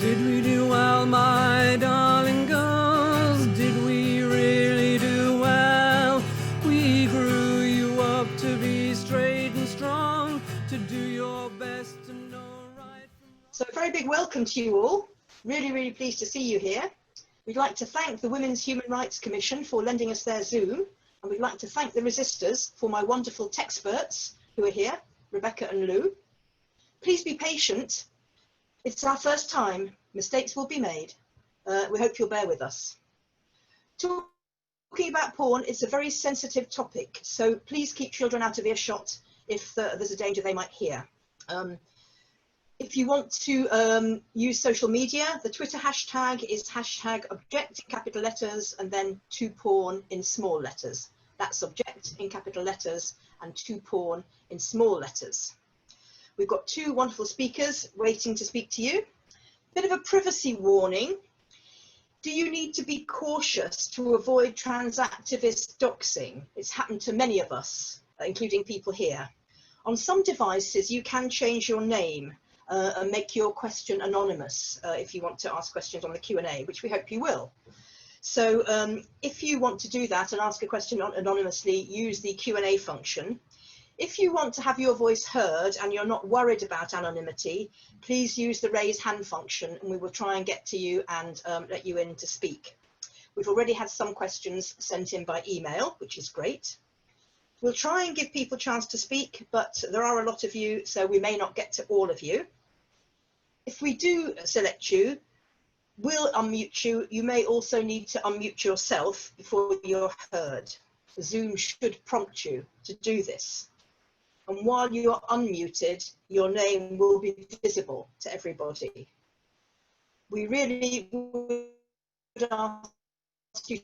Did we do well, my darling girls? Did we really do well? We grew you up to be straight and strong, to do your best to know right from wrong. So a very big welcome to you all. Really pleased to see you here. We'd like to thank the Women's Human Rights Commission for lending us their Zoom, and we'd like to thank the resistors for my wonderful texperts who are here, Rebecca and Lou. Please be patient. It's our first time. Mistakes will be made. We hope you'll bear with us. Talking about porn, it's a very sensitive topic, so please keep children out of earshot if there's a danger they might hear. If you want to use social media, the Twitter hashtag is #object in capital letters and then 2porn in small letters. That's object in capital letters and 2porn in small letters. We've got two wonderful speakers waiting to speak to you. Bit of a privacy warning. Do you need to be cautious to avoid transactivist doxing? It's happened to many of us, including people here. On some devices, you can change your name and make your question anonymous if you want to ask questions on the Q&A, which we hope you will. So if you want to do that and ask a question anonymously, use the Q&A function. If you want to have your voice heard and you're not worried about anonymity, please use the raise hand function and we will try and get to you and let you in to speak. We've already had some questions sent in by email, which is great. We'll try and give people a chance to speak, but there are a lot of you, so we may not get to all of you. If we do select you, we'll unmute you. You may also need to unmute yourself before you're heard. Zoom should prompt you to do this. And while you are unmuted, your name will be visible to everybody. We really would ask you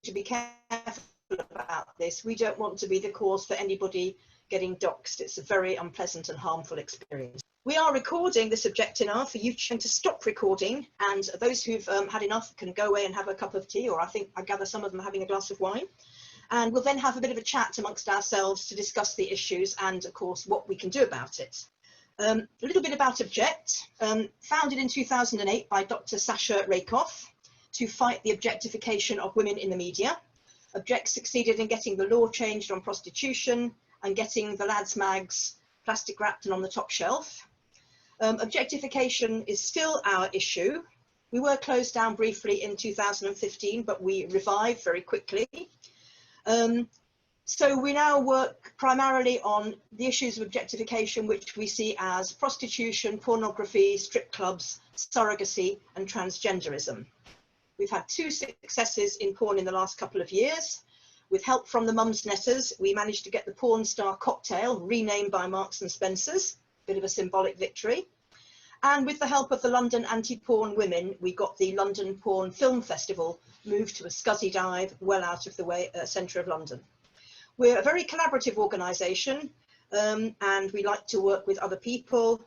to be careful about this. We don't want to be the cause for anybody getting doxed. It's a very unpleasant and harmful experience. We are recording this object now for you to stop recording, and those who've had enough can go away and have a cup of tea, or I gather some of them are having a glass of wine. And we'll then have a bit of a chat amongst ourselves to discuss the issues and, of course, what we can do about it. A little bit about Object, founded in 2008 by Dr. Sasha Rakoff to fight the objectification of women in the media. Object succeeded in getting the law changed on prostitution and getting the lads' mags plastic wrapped and on the top shelf. Objectification is still our issue. We were closed down briefly in 2015, but we revived very quickly. So we now work primarily on the issues of objectification, which we see as prostitution, pornography, strip clubs, surrogacy, and transgenderism. We've had 2 successes in porn in the last couple of years. With help from the Mumsnetters, we managed to get the Porn Star cocktail renamed by Marks and Spencer's, bit of a symbolic victory. And with the help of the London Anti-Porn Women, we got the London Porn Film Festival moved to a scuzzy dive well out of the way, centre of London. We're a very collaborative organisation and we like to work with other people.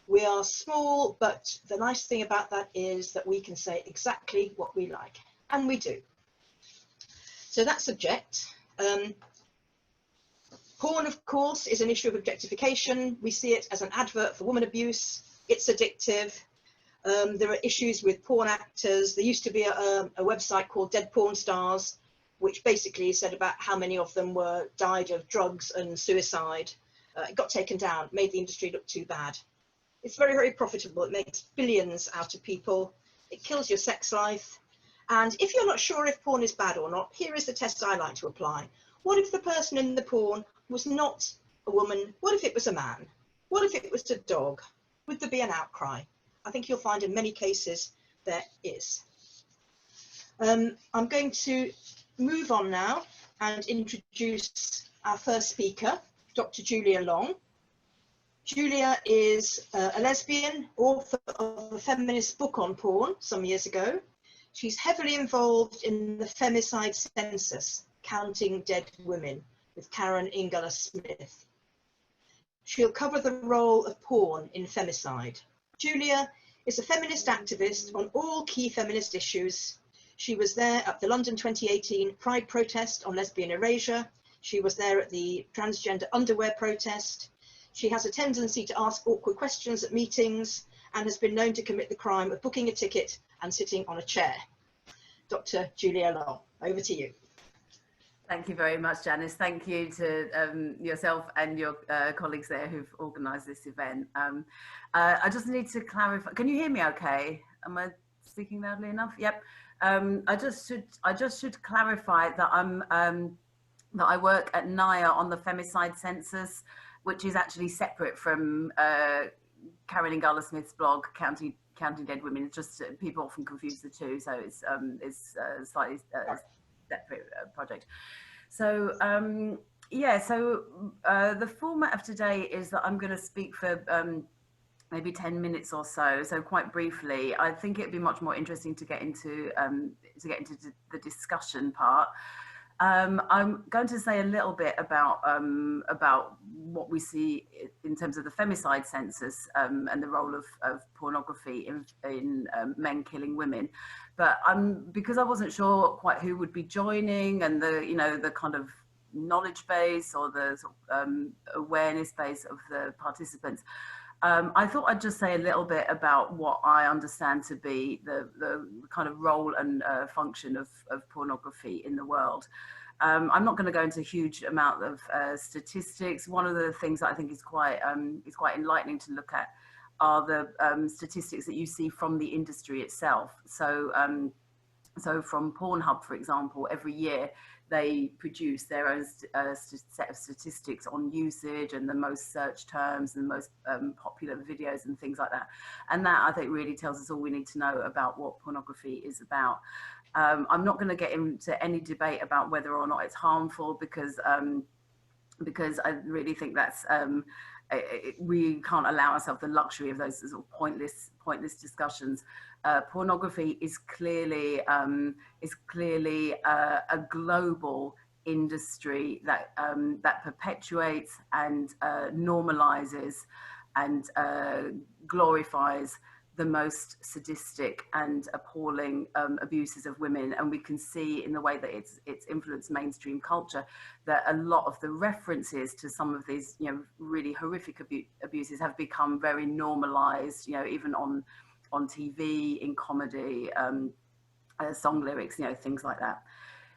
We are small, but the nice thing about that is that we can say exactly what we like, and we do. So that's Object. Porn, of course, is an issue of objectification. We see it as an advert for woman abuse. It's addictive. There are issues with porn actors. There used to be a website called Dead Porn Stars, which basically said about how many of them died of drugs and suicide. It got taken down, made the industry look too bad. It's very profitable. It makes billions out of people. It kills your sex life. And if you're not sure if porn is bad or not, here is the test I like to apply. What if the person in the porn was not a woman? What if it was a man? What if it was a dog? Would there be an outcry? I think you'll find in many cases there is. I'm going to move on now and introduce our first speaker, Dr. Julia Long. Julia is a lesbian, author of a feminist book on porn some years ago. She's heavily involved in the femicide census, Counting Dead Women, with Karen Ingela Smith. She'll cover the role of porn in femicide. Julia is a feminist activist on all key feminist issues. She was there at the London 2018 Pride protest on lesbian erasure. She was there at the transgender underwear protest. She has a tendency to ask awkward questions at meetings, and has been known to commit the crime of booking a ticket and sitting on a chair. Dr. Julia Law, over to you. Thank you very much, Janice. Thank you to yourself and your colleagues there who've organised this event. I just need to clarify. Can you hear me okay? Am I speaking loudly enough? Yep. I just should clarify that that I work at NIA on the femicide census, which is actually separate from Carolyn Garler-Smith's blog, Counting Dead Women. It's just people often confuse the two, so it's slightly separate project. So yeah, so the format of today is that I'm going to speak for maybe 10 minutes or so. So quite briefly, I think it'd be much more interesting to get into the discussion part. I'm going to say a little bit about what we see in terms of the femicide census and the role of pornography in men killing women. But because I wasn't sure quite who would be joining and the kind of knowledge base or the sort of, awareness base of the participants, I thought I'd just say a little bit about what I understand to be the kind of role and function of pornography in the world. I'm not going to go into a huge amount of statistics. One of the things that I think is quite enlightening to look at are the statistics that you see from the industry itself. So from Pornhub, for example, every year they produce their own set of statistics on usage and the most searched terms and the most popular videos and things like that. And that, I think, really tells us all we need to know about what pornography is about. I'm not going to get into any debate about whether or not it's harmful, because I really think that's we can't allow ourselves the luxury of those sort of pointless discussions. Pornography is clearly a global industry that perpetuates and normalizes and glorifies the most sadistic and appalling abuses of women. And we can see in the way that it's influenced mainstream culture that a lot of the references to some of these, really horrific abuses have become very normalized, even on TV, in comedy, song lyrics, things like that.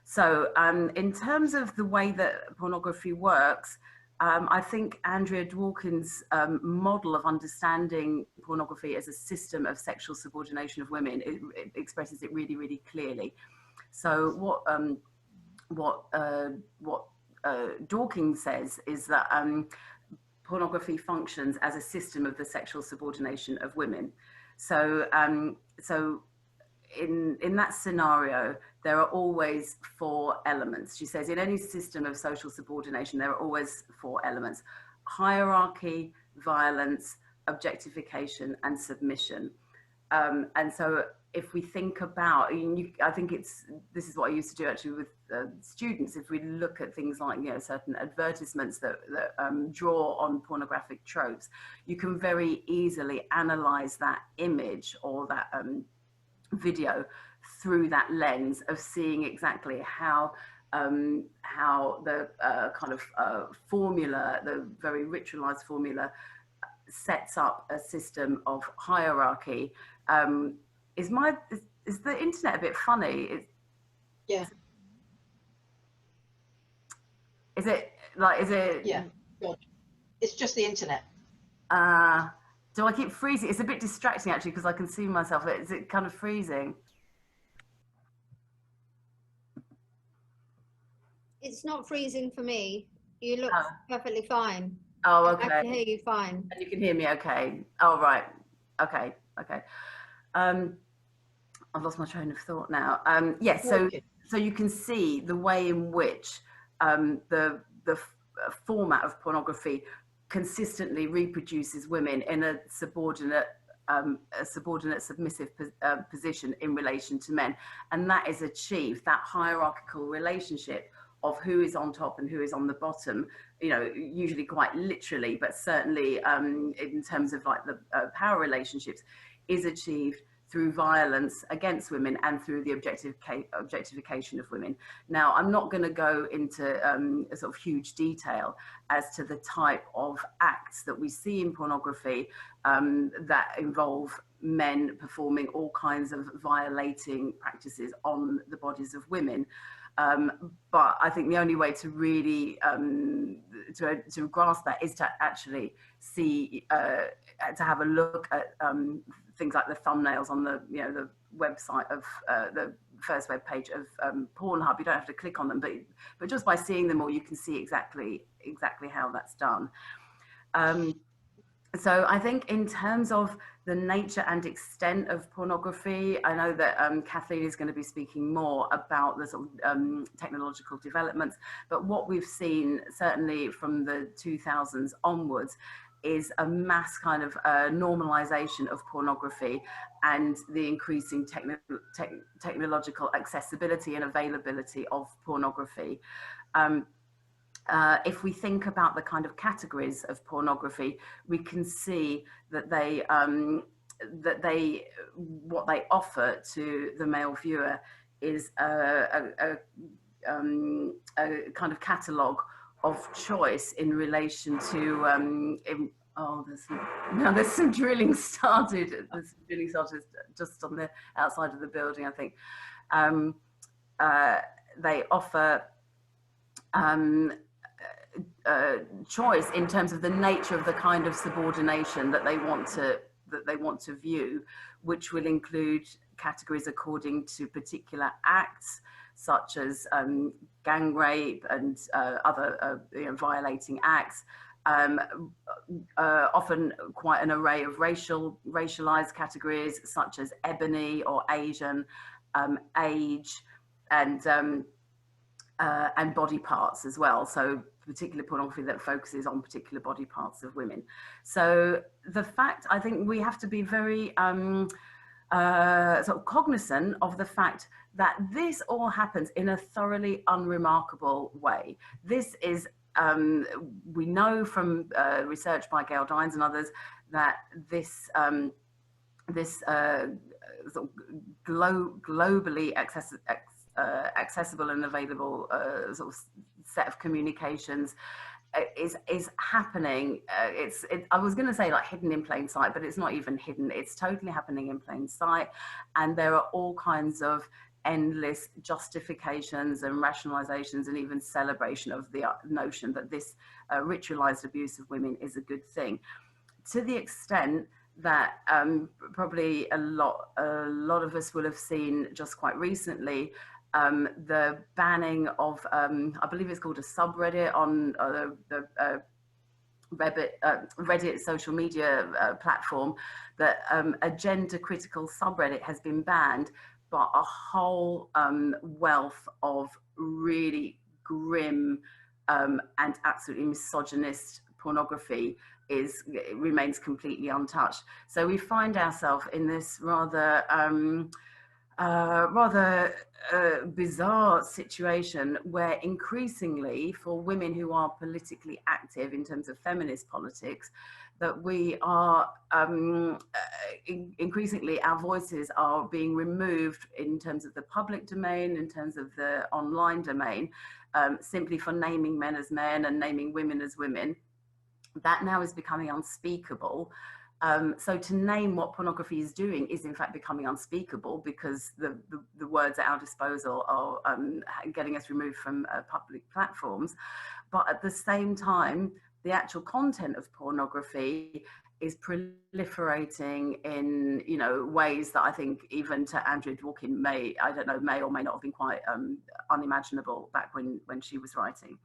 So in terms of the way that pornography works, I think Andrea Dworkin's model of understanding pornography as a system of sexual subordination of women, it expresses it really, really clearly. So what Dworkin says is that pornography functions as a system of the sexual subordination of women. So in that scenario, there are always 4 elements. She says in any system of social subordination, there are always 4 elements: hierarchy, violence, objectification, and submission. And so if we think about, I think this is what I used to do actually with students. If we look at things like, certain advertisements that draw on pornographic tropes, you can very easily analyze that image or that video through that lens of seeing exactly how the kind of formula, the very ritualized formula, sets up a system of hierarchy. Is the internet a bit funny? Yeah. Is it? Yeah. It's just the internet. Do I keep freezing? It's a bit distracting actually, because I can see myself. Is it kind of freezing? It's not freezing for me. You look perfectly fine. Oh, okay. I can hear you fine. And you can hear me okay. Oh, right. Okay. I've lost my train of thought now. Yes, so you can see the way in which the format of pornography consistently reproduces women in a subordinate, submissive position in relation to men. And that is achieved, that hierarchical relationship of who is on top and who is on the bottom, usually quite literally, but certainly in terms of like the power relationships, is achieved through violence against women and through the objectification of women. Now, I'm not going to go into a sort of huge detail as to the type of acts that we see in pornography that involve men performing all kinds of violating practices on the bodies of women. But I think the only way to really to grasp that is to actually see, to have a look at things like the thumbnails on the the website of the first web page of Pornhub. You don't have to click on them, but just by seeing them all, you can see exactly how that's done. So I think in terms of the nature and extent of pornography, I know that Kathleen is going to be speaking more about the sort of technological developments, but what we've seen certainly from the 2000s onwards is a mass kind of normalization of pornography and the increasing technological accessibility and availability of pornography. If we think about the kind of categories of pornography, we can see that what they offer to the male viewer is a kind of catalogue of choice in relation to there's some drilling started. There's some drilling started just on the outside of the building, I think. They offer choice in terms of the nature of the kind of subordination that they want to view, which will include categories according to particular acts, such as gang rape and other violating acts. Often quite an array of racialized categories, such as ebony or Asian, age, and body parts as well. So particular pornography that focuses on particular body parts of women. So the fact, I think we have to be very sort of cognizant of the fact that this all happens in a thoroughly unremarkable way. This is, we know from research by Gail Dines and others that this sort of globally accessible and available sort of set of communications is happening. I was going to say like hidden in plain sight, but it's not even hidden. It's totally happening in plain sight, and there are all kinds of endless justifications and rationalizations and even celebration of the notion that this ritualized abuse of women is a good thing, to the extent that probably a lot of us will have seen just quite recently the banning of, I believe it's called a subreddit on the Reddit social media platform, that a gender critical subreddit has been banned, but a whole wealth of really grim and absolutely misogynist pornography remains completely untouched. So we find ourselves in this rather bizarre situation where increasingly for women who are politically active in terms of feminist politics, that we are increasingly our voices are being removed in terms of the public domain, in terms of the online domain, simply for naming men as men and naming women as women. That now is becoming unspeakable. So to name what pornography is doing is in fact becoming unspeakable, because the words at our disposal are getting us removed from public platforms. But at the same time, the actual content of pornography is proliferating in ways that I think even to Andrea Dworkin may or may not have been quite unimaginable back when she was writing.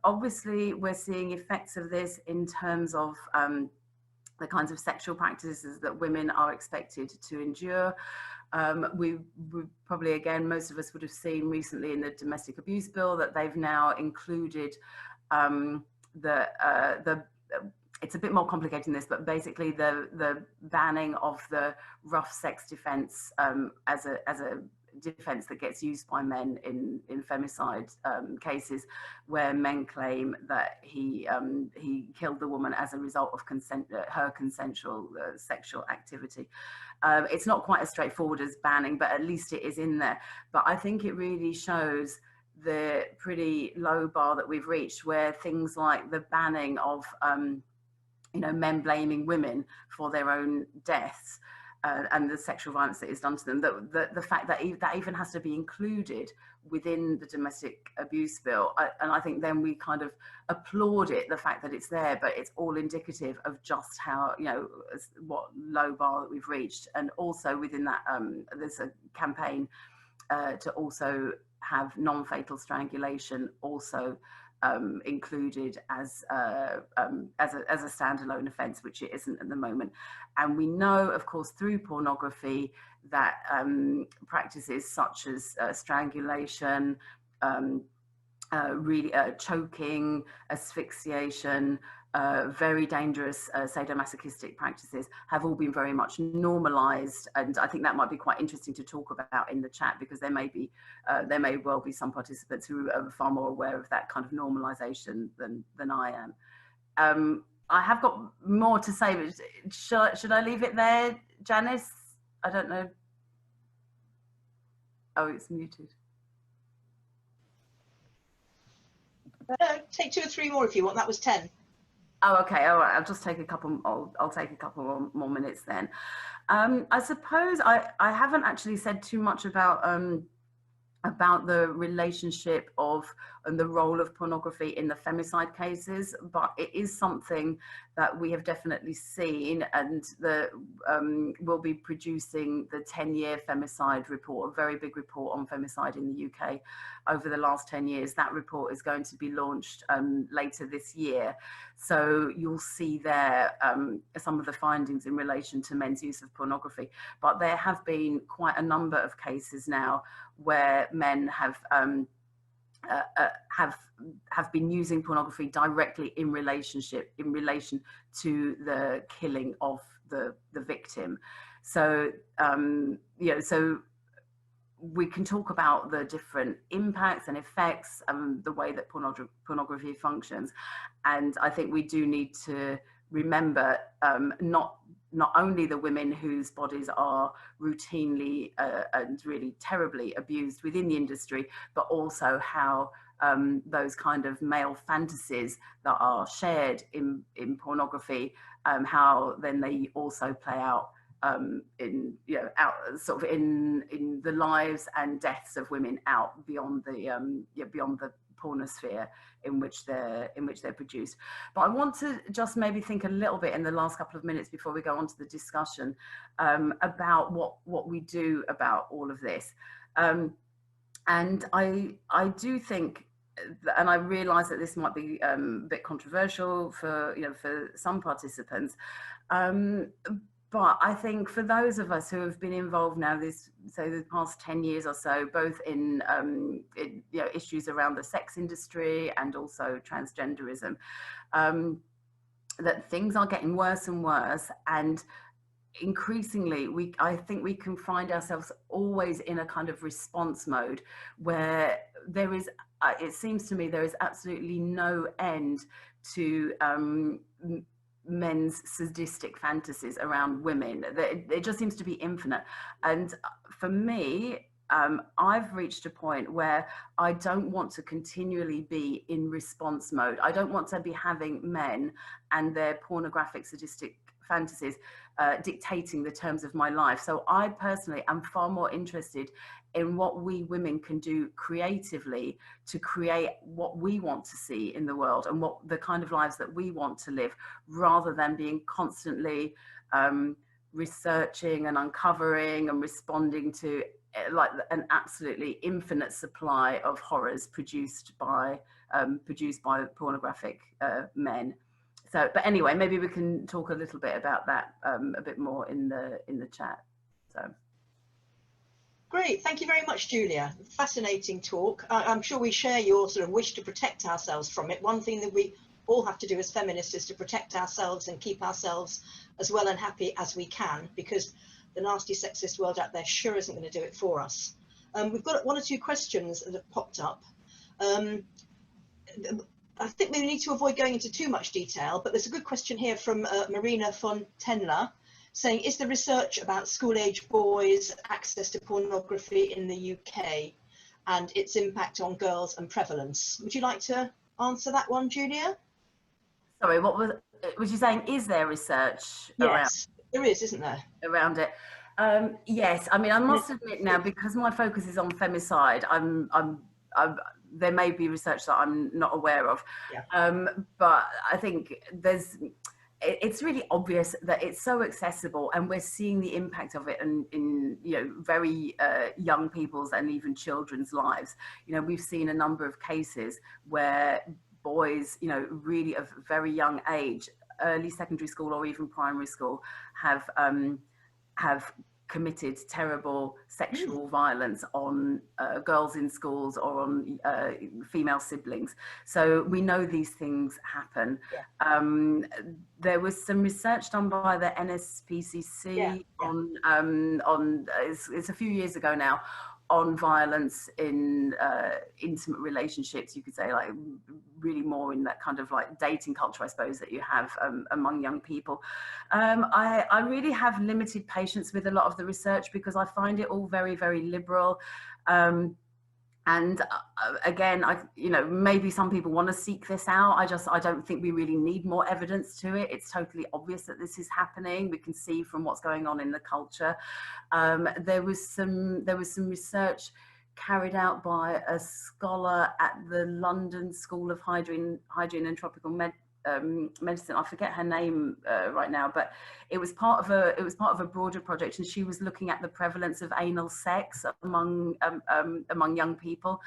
Obviously, we're seeing effects of this in terms of the kinds of sexual practices that women are expected to endure. We probably, again, most of us would have seen recently in the domestic abuse bill that they've now included it's a bit more complicated than this, but basically the banning of the rough sex defense as a defense that gets used by men in femicide cases, where men claim that he killed the woman as a result of her consensual sexual activity. It's not quite as straightforward as banning, but at least it is in there. But I think it really shows the pretty low bar that we've reached, where things like the banning of men blaming women for their own deaths and the sexual violence that is done to them, the fact that that even has to be included within the domestic abuse bill. And I think then we kind of applaud it, the fact that it's there, but it's all indicative of just how, what low bar that we've reached. And also within that, there's a campaign to also have non-fatal strangulation also included as a standalone offence, which it isn't at the moment. And we know, of course, through pornography that practices such as strangulation, choking, asphyxiation, very dangerous sadomasochistic practices have all been very much normalised, and I think that might be quite interesting to talk about in the chat, because there may well be some participants who are far more aware of that kind of normalisation than I am. I have got more to say, but should I leave it there, Janice? I don't know. Oh, it's muted. Take 2 or 3 more if you want. That was 10. Oh, okay. All right. I'll just take a couple. I'll take a couple more minutes then. I suppose I haven't actually said too much about the relationship of and the role of pornography in the femicide cases, but it is something that we have definitely seen, and we'll be producing the 10-year femicide report, a very big report on femicide in the UK over the last 10 years. That report is going to be launched later this year. So you'll see there some of the findings in relation to men's use of pornography. But there have been quite a number of cases now where men have been using pornography directly in relation to the killing of the victim. So so we can talk about the different impacts and effects and the way that pornography functions, and I think we do need to remember not only the women whose bodies are routinely and really terribly abused within the industry, but also how those kind of male fantasies that are shared in pornography, how then they also play out in the lives and deaths of women out beyond the pornosphere in which they're produced. But I want to just maybe think a little bit in the last couple of minutes before we go on to the discussion about what we do about all of this. And I do think, and I realise that this might be a bit controversial for some participants, but I think for those of us who have been involved now, the past 10 years or so, both in issues around the sex industry and also transgenderism, that things are getting worse and worse, and increasingly I think we can find ourselves always in a kind of response mode where there is, it seems to me, there is absolutely no end to men's sadistic fantasies around women. It just seems to be infinite. And for me, I've reached a point where I don't want to continually be in response mode. I don't want to be having men and their pornographic sadistic fantasies dictating the terms of my life. So I personally am far more interested in what we women can do creatively to create what we want to see in the world and what the kind of lives that we want to live, rather than being constantly researching and uncovering and responding to like an absolutely infinite supply of horrors produced by pornographic men. So, but anyway, maybe we can talk a little bit about that a bit more in the chat. So. Great, thank you very much, Julia. Fascinating talk. I'm sure we share your sort of wish to protect ourselves from it. One thing that we all have to do as feminists is to protect ourselves and keep ourselves as well and happy as we can, because the nasty sexist world out there sure isn't going to do it for us. We've got one or two questions that have popped up. I think we need to avoid going into too much detail, but there's a good question here from Marina von Tenla saying, is the research about school-age boys' access to pornography in the UK and its impact on girls and prevalence? Would you like to answer that one, Julia? Sorry, what was you saying? Is there research Yes, there is, isn't there? Around it? Yes, I mean, I must admit now, because my focus is on femicide, there may be research that I'm not aware of. Yeah. But I think it's really obvious that it's so accessible, and we're seeing the impact of it in very young people's and even children's lives. We've seen a number of cases where boys, really of very young age, early secondary school or even primary school, have committed terrible sexual violence on girls in schools or on female siblings. So we know these things happen. Yeah. There was some research done by the NSPCC on it's a few years ago now, on violence in intimate relationships, you could say, like really more in that kind of like dating culture, I suppose, that you have among young people. I really have limited patience with a lot of the research because I find it all very, very liberal. And again, maybe some people want to seek this out. I don't think we really need more evidence to it. It's totally obvious that this is happening. We can see from what's going on in the culture. There was some research carried out by a scholar at the London School of Hygiene and Tropical Medicine. I forget her name right now, but it was part of a broader project, and she was looking at the prevalence of anal sex among young people.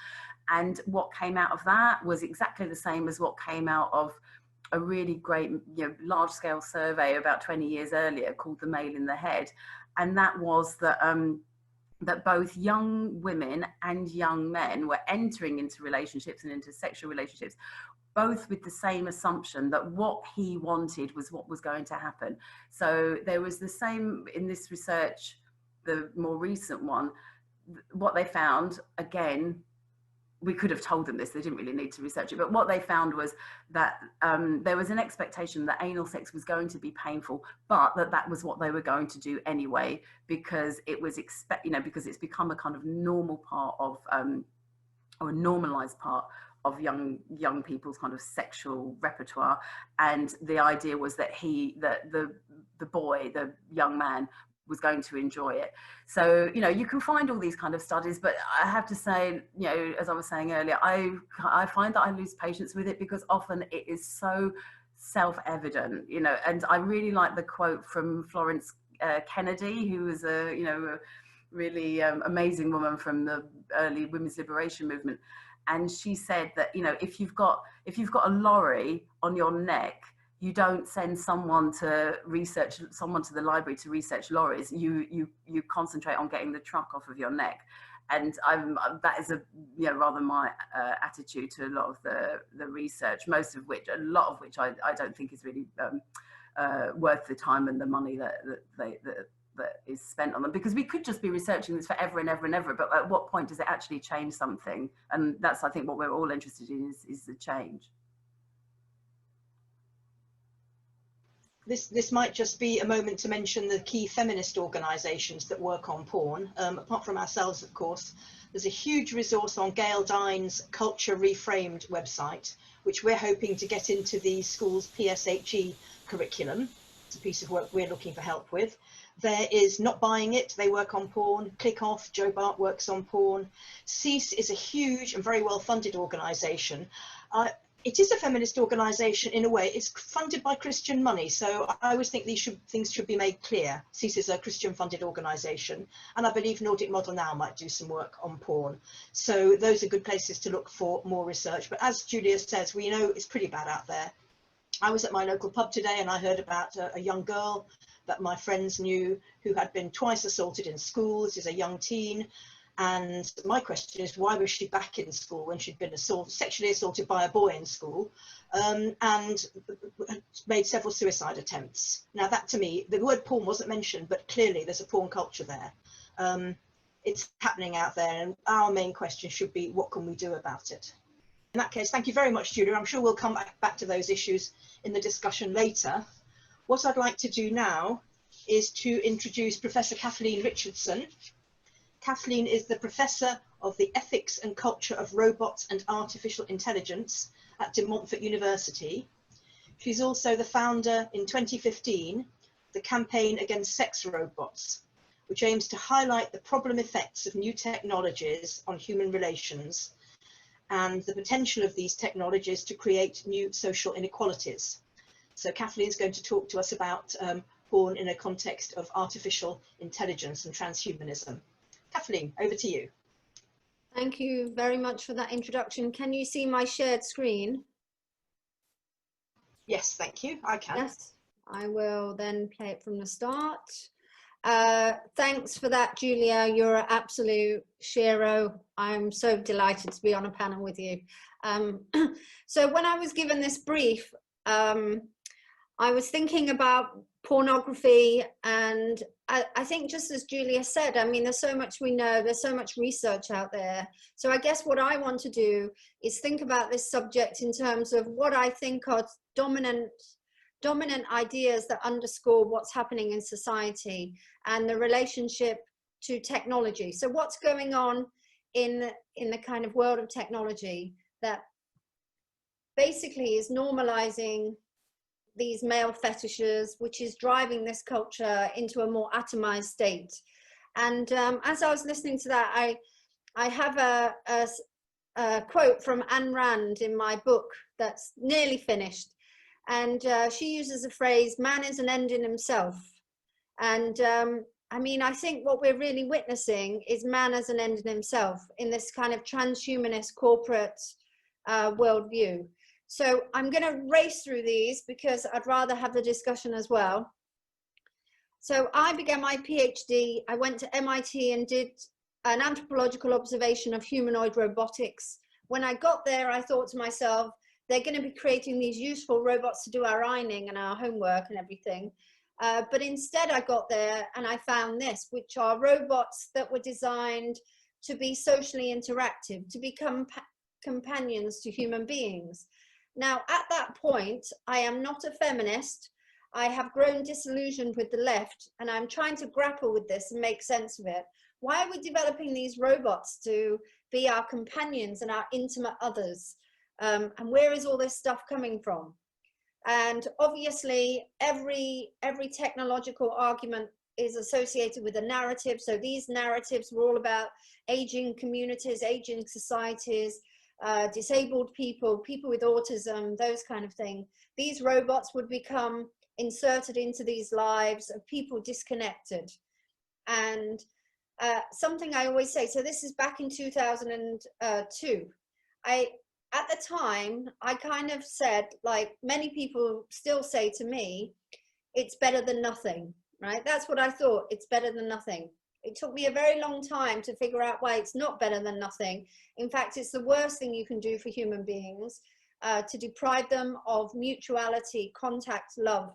And what came out of that was exactly the same as what came out of a really great, large-scale survey about 20 years earlier called The Male in the Head, and that was that that both young women and young men were entering into relationships and into sexual relationships, both with the same assumption that what he wanted was what was going to happen. So there was the same in this research, the more recent one. What they found, again, we could have told them this, they didn't really need to research it, but what they found was that there was an expectation that anal sex was going to be painful, but that was what they were going to do anyway, because it was because it's become a kind of normal part of, or a normalized part of young people's kind of sexual repertoire. And the idea was that the boy, the young man, was going to enjoy it. So, you can find all these kind of studies, but I have to say, as I was saying earlier, I find that I lose patience with it because often it is so self-evident, and I really like the quote from Florence Kennedy, who was a really amazing woman from the early women's liberation movement. And she said that, if you've got a lorry on your neck, you don't send someone to the library to research lorries. You concentrate on getting the truck off of your neck. And that is rather my attitude to a lot of the research, a lot of which I don't think is really worth the time and the money that is spent on them, because we could just be researching this forever and ever and ever, but at what point does it actually change something? And that's, I think, what we're all interested in is the change. This might just be a moment to mention the key feminist organisations that work on porn. Apart from ourselves, of course, there's a huge resource on Gail Dine's Culture Reframed website, which we're hoping to get into the school's PSHE curriculum. It's a piece of work we're looking for help with. There is Not Buying It, they work on porn. Click Off, Joe Bart works on porn. CEASE is a huge and very well funded organisation. It is a feminist organisation in a way. It's funded by Christian money, so I always think things should be made clear. CEASE is a Christian funded organisation, and I believe Nordic Model Now might do some work on porn. So those are good places to look for more research. But as Julia says, we know it's pretty bad out there. I was at my local pub today and I heard about a young girl that my friends knew who had been twice assaulted in school. This is a young teen. And my question is, why was she back in school when she'd been sexually assaulted by a boy in school, and made several suicide attempts? Now that, to me, the word porn wasn't mentioned, but clearly there's a porn culture there. it's happening out there, and our main question should be, what can we do about it? In that case, thank you very much, Julia. I'm sure we'll come back to those issues in the discussion later. What I'd like to do now is to introduce Professor Kathleen Richardson. Kathleen is the Professor of the Ethics and Culture of Robots and Artificial Intelligence at Montfort University. She's also the founder in 2015 the Campaign Against Sex Robots, which aims to highlight the problem effects of new technologies on human relations and the potential of these technologies to create new social inequalities. So Kathleen's going to talk to us about porn in a context of artificial intelligence and transhumanism. Kathleen, over to you. Thank you very much for that introduction. Can you see my shared screen? Yes, thank you. I can. Yes, I will then play it from the start. Thanks for that, Julia. You're an absolute shero. I'm so delighted to be on a panel with you. So when I was given this brief, I was thinking about pornography, and I think just as Julia said, I mean, there's so much we know, there's so much research out there. So I guess what I want to do is think about this subject in terms of what I think are dominant ideas that underscore what's happening in society and the relationship to technology. So what's going on in the kind of world of technology that basically is normalizing these male fetishes, which is driving this culture into a more atomized state. And as I was listening to that, I have a quote from Ayn Rand in my book that's nearly finished. And she uses the phrase, man is an end in himself. And I mean, I think what we're really witnessing is man as an end in himself in this kind of transhumanist corporate worldview. So I'm going to race through these because I'd rather have the discussion as well. So I began my PhD. I went to MIT and did an anthropological observation of humanoid robotics. When I got there, I thought to myself, they're going to be creating these useful robots to do our ironing and our homework and everything. But instead I got there and I found this, which are robots that were designed to be socially interactive, to become companions to human beings. Now, at that point, I am not a feminist. I have grown disillusioned with the left, and I'm trying to grapple with this and make sense of it. Why are we developing these robots to be our companions and our intimate others? And where is all this stuff coming from? And obviously, every technological argument is associated with a narrative. So these narratives were all about aging communities, aging societies, disabled people, people with autism, those kind of thing. These robots would become inserted into these lives of people disconnected. And something I always say, so this is back in 2002. At the time, I kind of said, like many people still say to me, it's better than nothing, right? That's what I thought, it's better than nothing. It took me a very long time to figure out why it's not better than nothing. In fact, it's the worst thing you can do for human beings, to deprive them of mutuality, contact, love.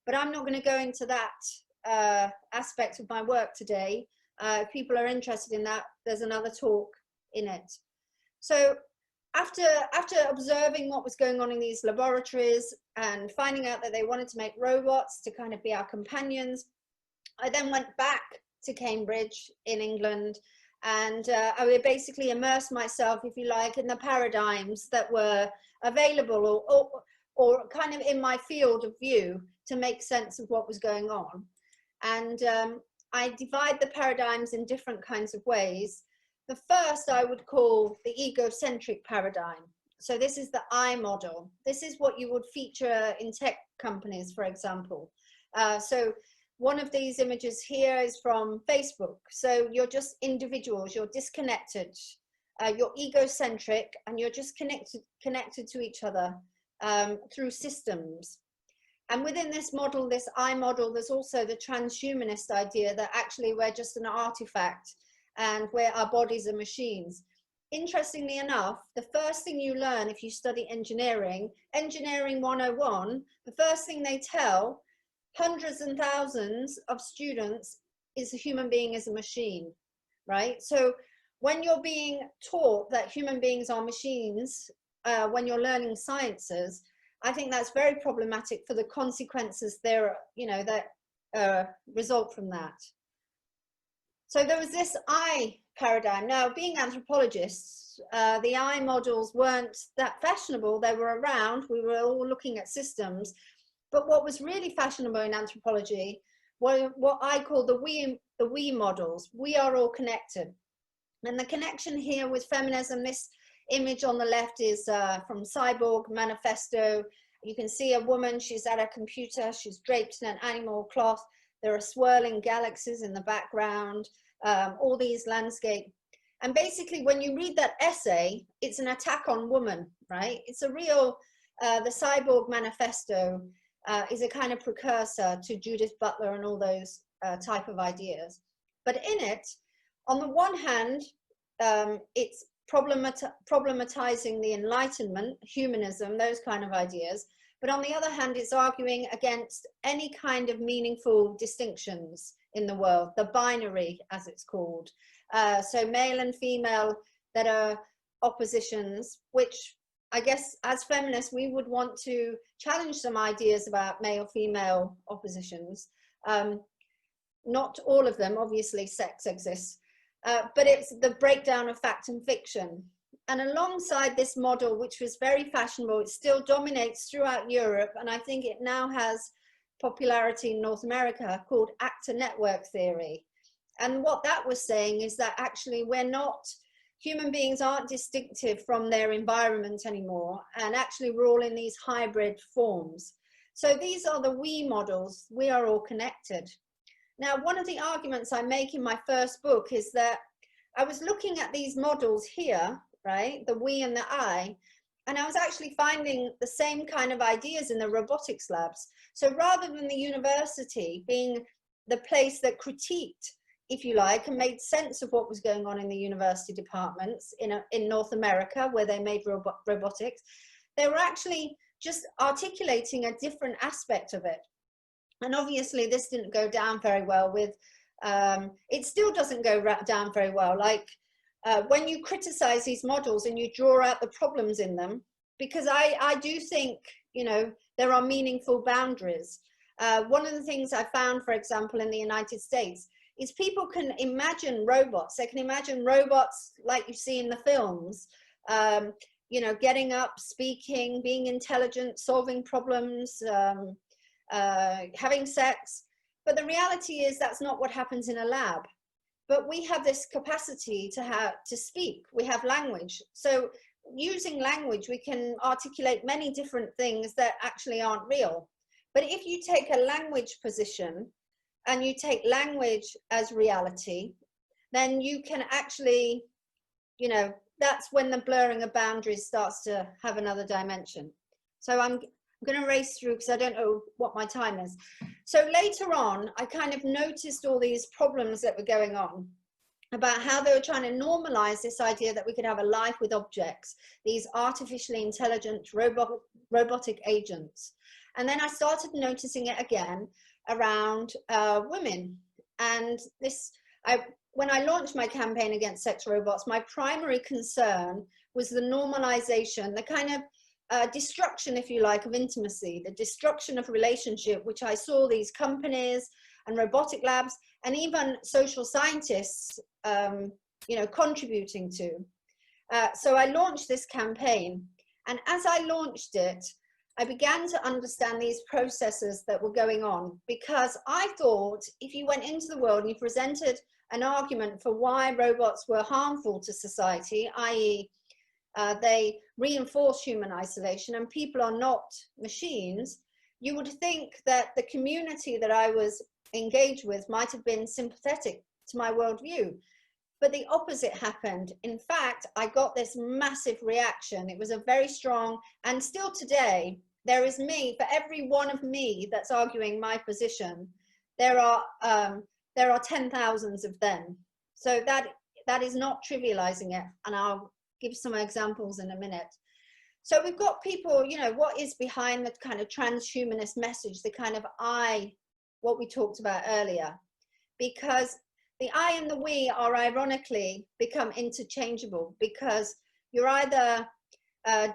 But I'm not going to go into that aspect of my work today. If people are interested in that, there's another talk in it. So after observing what was going on in these laboratories and finding out that they wanted to make robots to kind of be our companions, I then went back to Cambridge in England, and I would basically immerse myself, if you like, in the paradigms that were available or kind of in my field of view to make sense of what was going on. And I divide the paradigms in different kinds of ways. The first I would call the egocentric paradigm. So this is the I model. This is what you would feature in tech companies, for example. So one of these images here is from Facebook. So you're just individuals, you're disconnected, you're egocentric, and you're just connected to each other through systems. And within this model, this I model, there's also the transhumanist idea that actually we're just an artifact and where our bodies are machines. Interestingly enough, the first thing you learn if you study engineering, Engineering 101, the first thing they tell hundreds and thousands of students is a human being is a machine. right? So when you're being taught that human beings are machines, when you're learning sciences, I think that's very problematic for the consequences there, you know, that result from that. So there was this I paradigm. Now, being anthropologists, the I models weren't that fashionable. They were around. We were all looking at systems. But what was really fashionable in anthropology were what I call the we models. We are all connected. And the connection here with feminism, this image on the left is from Cyborg Manifesto. You can see a woman, she's at a computer, she's draped in an animal cloth. There are swirling galaxies in the background, all these landscape. And basically, when you read that essay, it's an attack on woman, right? It's a real, the Cyborg Manifesto is a kind of precursor to Judith Butler and all those type of ideas. But in it, on the one hand, it's problematizing the Enlightenment, humanism, those kind of ideas. But on the other hand, it's arguing against any kind of meaningful distinctions in the world, the binary, as it's called. So male and female that are oppositions, which I guess as feminists, we would want to challenge some ideas about male-female oppositions. Not all of them, obviously sex exists, but it's the breakdown of fact and fiction. And alongside this model, which was very fashionable, it still dominates throughout Europe, and I think it now has popularity in North America, called actor network theory. And what that was saying is that actually human beings aren't distinctive from their environment anymore, and actually we're all in these hybrid forms. So these are the we models. We are all connected. Now, one of the arguments I make in my first book is that I was looking at these models here, right, the we and the I, and I was actually finding the same kind of ideas in the robotics labs. So rather than the university being the place that critiqued, if you like, and made sense of what was going on in the university departments in North America, where they made robotics, they were actually just articulating a different aspect of it. And obviously this didn't go down very well with, it still doesn't go down very well. Like when you criticize these models and you draw out the problems in them, because I do think, you know, there are meaningful boundaries. One of the things I found, for example, in the United States, is people can imagine robots. They can imagine robots like you see in the films, you know, getting up, speaking, being intelligent, solving problems, having sex. But the reality is that's not what happens in a lab. But we have this capacity to speak. We have language. So using language, we can articulate many different things that actually aren't real. But if you take a language position and you take language as reality, then you can actually, you know, that's when the blurring of boundaries starts to have another dimension. So I'm going to race through because I don't know what my time is. So later on, I kind of noticed all these problems that were going on about how they were trying to normalize this idea that we could have a life with objects, these artificially intelligent robotic agents. And then I started noticing it again around women. And this, when I launched my campaign against sex robots, my primary concern was the normalization, the kind of destruction, if you like, of intimacy, the destruction of relationship, which I saw these companies and robotic labs and even social scientists, you know, contributing to. So I launched this campaign, and as I launched it, I began to understand these processes that were going on, because I thought if you went into the world and you presented an argument for why robots were harmful to society, i.e. They reinforce human isolation and people are not machines, you would think that the community that I was engaged with might have been sympathetic to my worldview. But the opposite happened. In fact, I got this massive reaction. It was a very strong, and still today, there is me, for every one of me that's arguing my position, there are 10,000s of them. So that is not trivializing it, and I'll give some examples in a minute. So we've got people, you know, what is behind the kind of transhumanist message, the kind of what we talked about earlier, because the I and the we are ironically become interchangeable, because you're either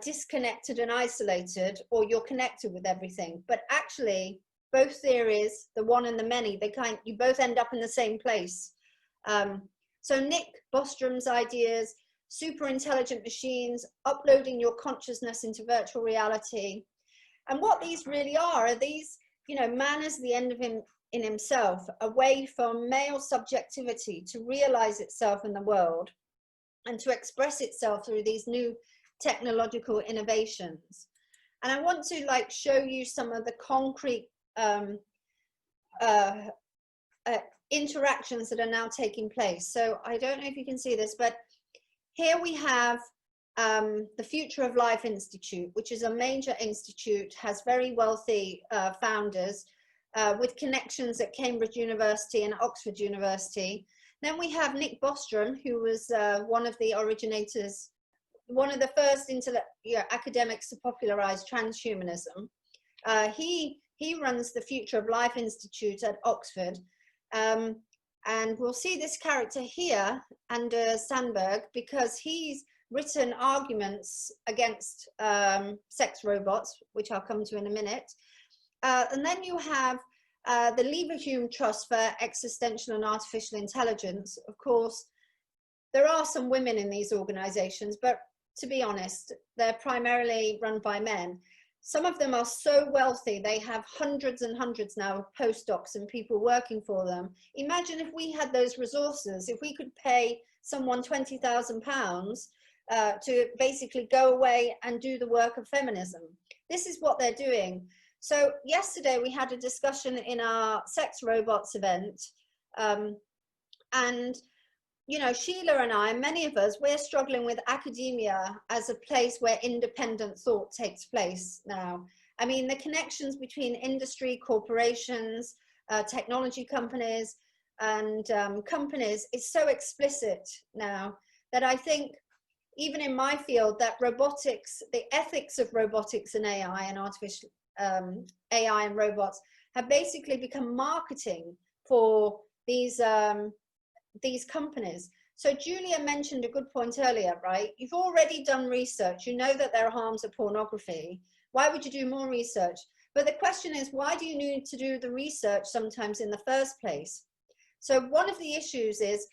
disconnected and isolated, or you're connected with everything. But actually, both theories, the one and the many, you both end up in the same place. So Nick Bostrom's ideas, super intelligent machines, uploading your consciousness into virtual reality. And what these really are these, you know, man as the end of him in himself, away from male subjectivity to realize itself in the world and to express itself through these new technological innovations. And I want to like show you some of the concrete interactions that are now taking place. So I don't know if you can see this, but here we have the Future of Life Institute, which is a major institute, has very wealthy founders with connections at Cambridge University and Oxford University. Then we have Nick Bostrom, who was one of the originators, one of the first academics to popularize transhumanism. He runs the Future of Life Institute at Oxford. And we'll see this character here under Sandberg, because he's written arguments against sex robots, which I'll come to in a minute. And then you have the Leverhulme Trust for Existential and Artificial Intelligence. Of course, there are some women in these organizations, but to be honest, they're primarily run by men. Some of them are so wealthy, they have hundreds and hundreds now of postdocs and people working for them. Imagine if we had those resources, if we could pay someone £20,000 to basically go away and do the work of feminism. This is what they're doing. So yesterday we had a discussion in our sex robots event, and you know, Sheila and I, many of us, we're struggling with academia as a place where independent thought takes place now. I mean, the connections between industry, corporations, technology companies, and companies is so explicit now that I think, even in my field, that robotics, the ethics of robotics and AI and artificial AI and robots have basically become marketing for these companies. So Julia mentioned a good point earlier, right? You've already done research. You know that there are harms of pornography. Why would you do more research? But the question is, why do you need to do the research sometimes in the first place? So one of the issues is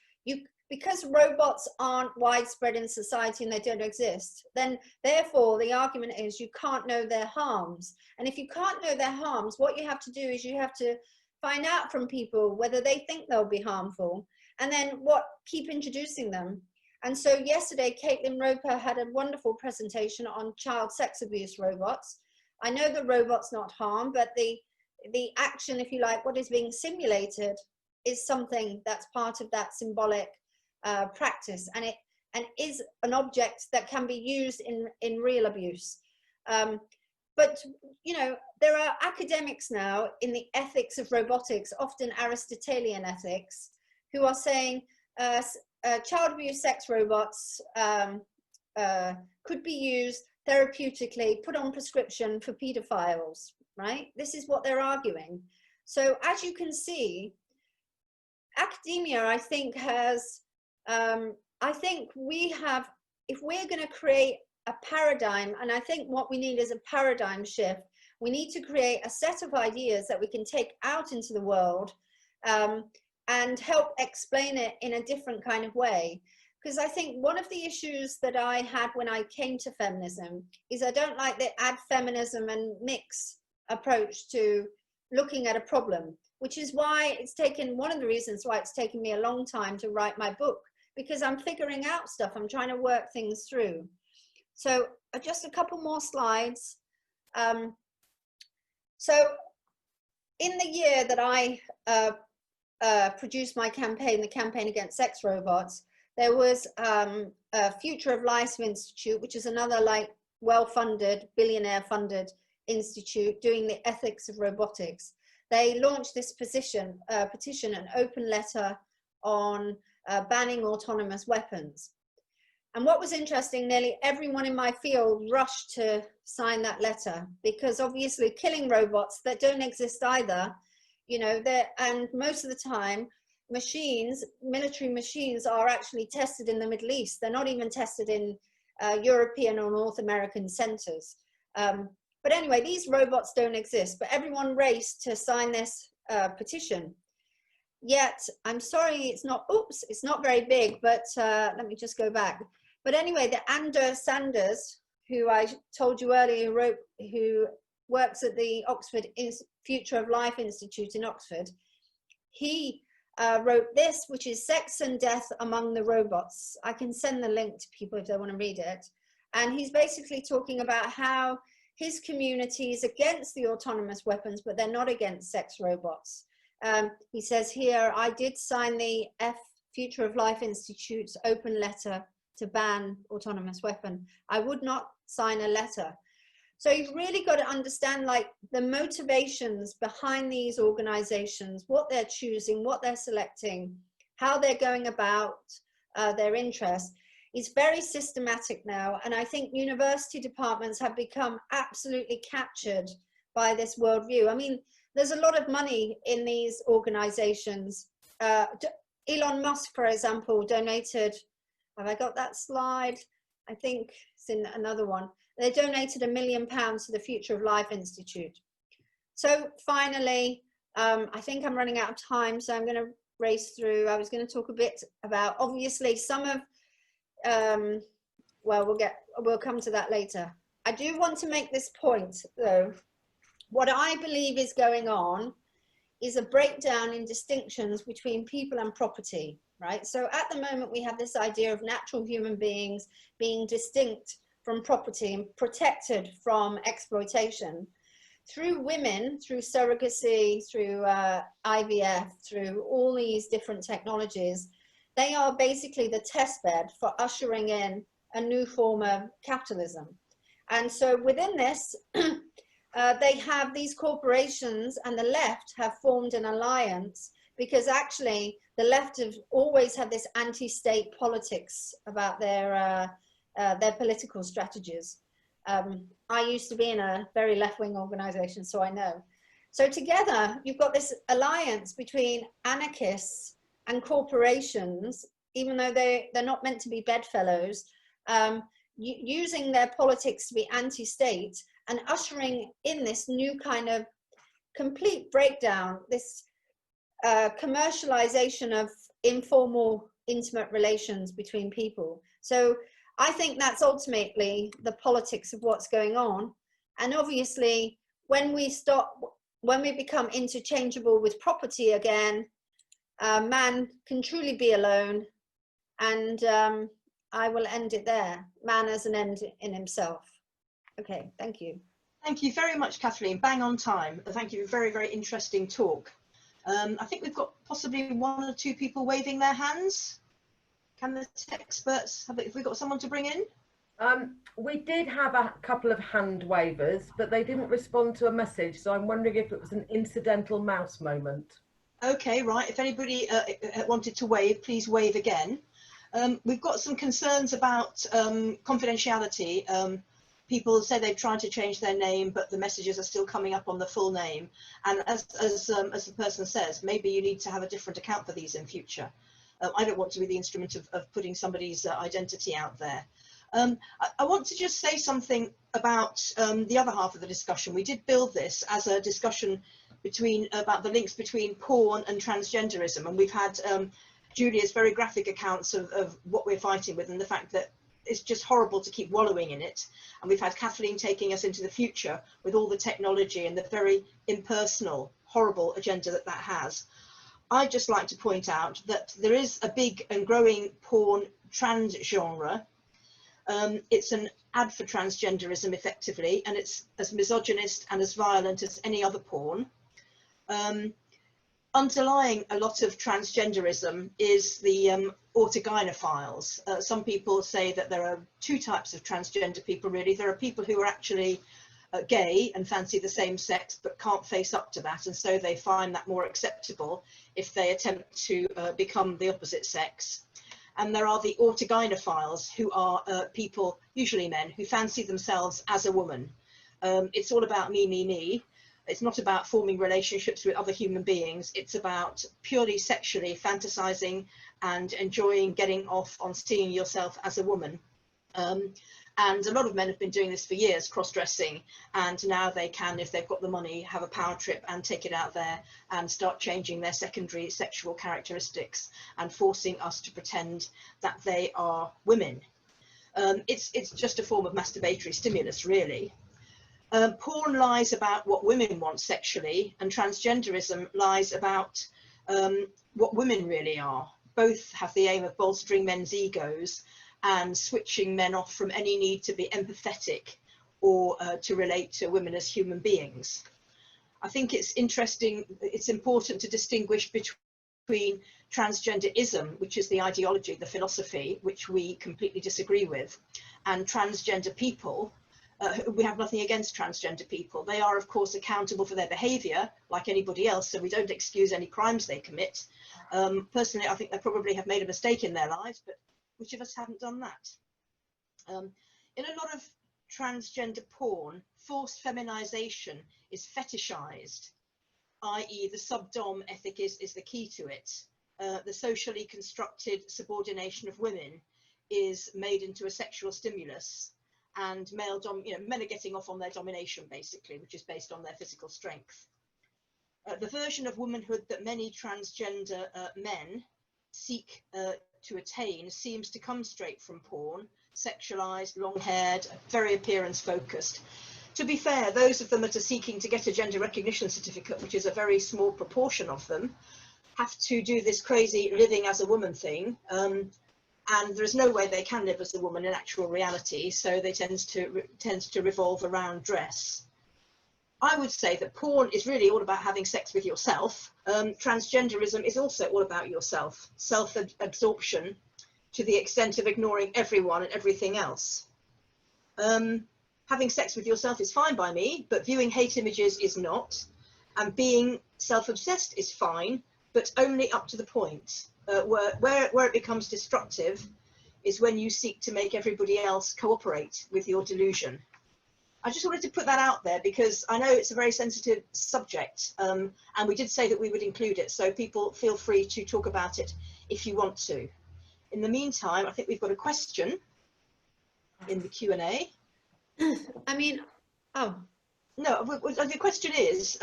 because robots aren't widespread in society and they don't exist, then therefore the argument is you can't know their harms. And if you can't know their harms, what you have to do is you have to find out from people whether they think they'll be harmful, and then keep introducing them. And so yesterday, Caitlin Roper had a wonderful presentation on child sex abuse robots. I know the robot's not harm, but the action, if you like, what is being simulated is something that's part of that symbolic practice, and it is an object that can be used in real abuse. But you know, there are academics now in the ethics of robotics, often Aristotelian ethics, who are saying child abuse sex robots could be used therapeutically, put on prescription for pedophiles, right? This is what they're arguing. So as you can see, academia, I think, has I think we have, if we're going to create a paradigm, and I think what we need is a paradigm shift, we need to create a set of ideas that we can take out into the world and help explain it in a different kind of way. Because I think one of the issues that I had when I came to feminism is I don't like the add feminism and mix approach to looking at a problem, which is why it's taken, one of the reasons why it's taken me a long time to write my book, because I'm figuring out stuff, I'm trying to work things through. So just a couple more slides. So in the year that I produced my campaign, the campaign against sex robots, there was a Future of Life Institute, which is another like well-funded, billionaire-funded institute doing the ethics of robotics. They launched this petition, an open letter on banning autonomous weapons. And what was interesting, nearly everyone in my field rushed to sign that letter, because obviously killing robots that don't exist either, you know, and most of the time machines, military machines, are actually tested in the Middle East. They're not even tested in European or North American centers. But anyway, these robots don't exist, but everyone raced to sign this petition. Yet, I'm sorry, it's not, oops, it's not very big, but let me just go back. But anyway, the Anders Sanders, who I told you earlier, who works at the Oxford Future of Life Institute in Oxford, he wrote this, which is Sex and Death Among the Robots. I can send the link to people if they want to read it. And he's basically talking about how his community is against the autonomous weapons, but they're not against sex robots. He says here, I did sign the Future of Life Institute's open letter to ban autonomous weapon. I would not sign a letter. So you've really got to understand like the motivations behind these organizations, what they're choosing, what they're selecting, how they're going about their interests. It's very systematic now. And I think university departments have become absolutely captured by this worldview. I mean, there's a lot of money in these organizations. Elon Musk, for example, donated, have I got that slide? I think it's in another one. They donated £1 million to the Future of Life Institute. So finally, I think I'm running out of time, so I'm going to race through. I was going to talk a bit about, obviously, some of, well, we'll come to that later. I do want to make this point, though. What I believe is going on is a breakdown in distinctions between people and property, right? So at the moment, we have this idea of natural human beings being distinct from property and protected from exploitation. Through women, through surrogacy, through IVF, through all these different technologies, they are basically the test bed for ushering in a new form of capitalism. And so within this, they have these corporations, and the left have formed an alliance because actually the left have always had this anti-state politics about their political strategies. I used to be in a very left-wing organization, so I know. So together, you've got this alliance between anarchists and corporations, even though they're not meant to be bedfellows, using their politics to be anti-state and ushering in this new kind of complete breakdown, this commercialization of informal, intimate relations between people. So I think that's ultimately the politics of what's going on. And obviously, when we become interchangeable with property again, man can truly be alone. And I will end it there. Man as an end in himself. Okay, thank you. Thank you very much, Kathleen. Bang on time. Thank you. Very, very interesting talk. I think we've got possibly 1 or 2 people waving their hands. Can the experts have we got someone to bring in? We did have a couple of hand wavers, but they didn't respond to a message. So I'm wondering if it was an incidental mouse moment. Okay, right. If anybody wanted to wave, please wave again. We've got some concerns about confidentiality. People say they've tried to change their name, but the messages are still coming up on the full name. And as the person says, maybe you need to have a different account for these in future. I don't want to be the instrument of putting somebody's identity out there. I want to just say something about the other half of the discussion. We did build this as a discussion about the links between porn and transgenderism, and we've had Julia's very graphic accounts of what we're fighting with and the fact that it's just horrible to keep wallowing in it. And we've had Kathleen taking us into the future with all the technology and the very impersonal, horrible agenda that has. I'd just like to point out that there is a big and growing porn trans genre. It's an ad for transgenderism effectively, and it's as misogynist and as violent as any other porn. Underlying a lot of transgenderism is the Autogynophiles. Some people say that there are 2 types of transgender people really. There are people who are actually gay and fancy the same sex but can't face up to that, and so they find that more acceptable if they attempt to become the opposite sex. And there are the Autogynophiles, who are people, usually men, who fancy themselves as a woman. It's all about me, me, me. It's not about forming relationships with other human beings. It's about purely sexually fantasizing and enjoying getting off on seeing yourself as a woman. And a lot of men have been doing this for years, cross-dressing, and now they can, if they've got the money, have a power trip and take it out there and start changing their secondary sexual characteristics and forcing us to pretend that they are women. It's just a form of masturbatory stimulus, really. Porn lies about what women want sexually, and transgenderism lies about what women really are. Both have the aim of bolstering men's egos and switching men off from any need to be empathetic or to relate to women as human beings. I think it's interesting, it's important to distinguish between transgenderism, which is the ideology, the philosophy, which we completely disagree with, and transgender people. We have nothing against transgender people. They are, of course, accountable for their behaviour like anybody else, so we don't excuse any crimes they commit. Personally, I think they probably have made a mistake in their lives, but which of us haven't done that? In a lot of transgender porn, forced feminization is fetishized, i.e. the subdom ethic is the key to it. The socially constructed subordination of women is made into a sexual stimulus, and men are getting off on their domination, basically, which is based on their physical strength. The version of womanhood that many transgender men seek to attain seems to come straight from porn, sexualized, long-haired, very appearance-focused. To be fair, those of them that are seeking to get a gender recognition certificate, which is a very small proportion of them, have to do this crazy living as a woman thing, and there's no way they can live as a woman in actual reality, so they tends to revolve around dress. I would say that porn is really all about having sex with yourself. Transgenderism is also all about yourself, self-absorption to the extent of ignoring everyone and everything else. Having sex with yourself is fine by me, but viewing hate images is not. And being self-obsessed is fine, but only up to the point. Where it becomes destructive is when you seek to make everybody else cooperate with your delusion. I just wanted to put that out there because I know it's a very sensitive subject, and we did say that we would include it, so people feel free to talk about it if you want to. In the meantime, I think we've got a question in the Q&A. I mean, oh. No, the question is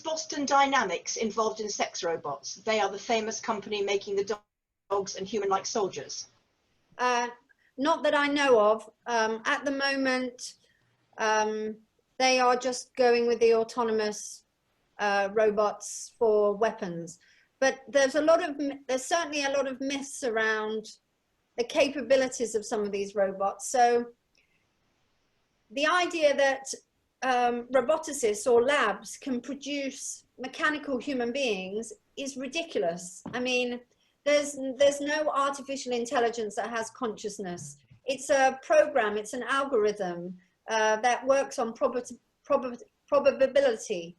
Boston Dynamics involved in sex robots? They are the famous company making the dogs and human-like soldiers. Not that I know of. At the moment, they are just going with the autonomous robots for weapons. But there's certainly a lot of myths around the capabilities of some of these robots. So the idea that roboticists or labs can produce mechanical human beings is ridiculous. I mean, there's no artificial intelligence that has consciousness. It's a program, it's an algorithm that works on probability.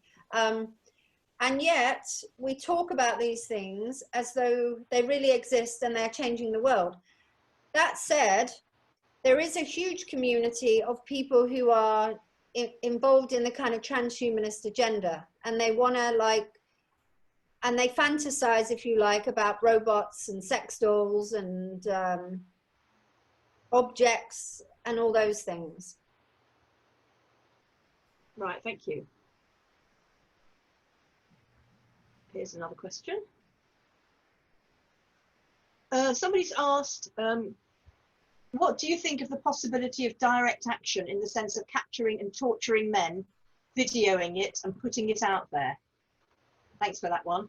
And yet we talk about these things as though they really exist and they're changing the world. That said, there is a huge community of people who are involved in the kind of transhumanist agenda, and they want to and they fantasize, if you like, about robots and sex dolls and objects and all those things. Right, thank you. Here's another question. Somebody's asked, what do you think of the possibility of direct action in the sense of capturing and torturing men, videoing it and putting it out there? Thanks for that one.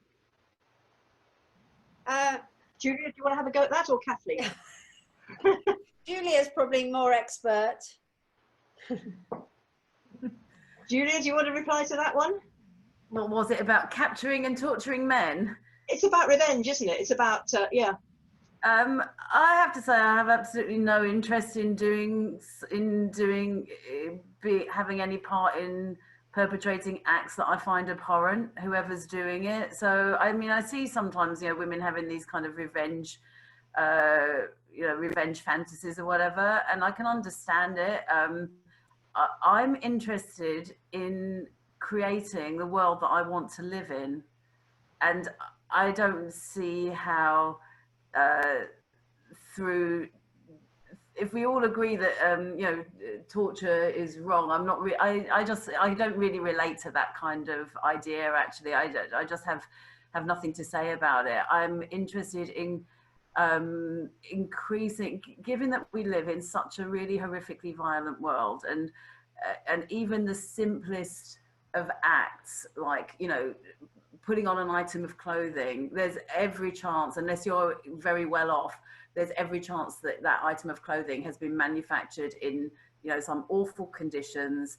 Julia, do you want to have a go at that, or Kathleen? Julia's probably more expert. Julia, do you want to reply to that one? What was it about, capturing and torturing men? It's about revenge, isn't it? It's about, yeah. I have to say I have absolutely no interest in having any part in perpetrating acts that I find abhorrent, whoever's doing it. So I mean, I see sometimes, you know, women having these kind of revenge revenge fantasies or whatever, and I can understand it. I'm interested in creating the world that I want to live in, and I don't see how through, if we all agree that you know, torture is wrong, I'm not I don't really relate to that kind of idea, actually. I just have nothing to say about it. I'm interested in increasing, given that we live in such a really horrifically violent world, and even the simplest of acts, like, you know, putting on an item of clothing, there's every chance, unless you're very well off, there's every chance that that item of clothing has been manufactured in, you know, some awful conditions,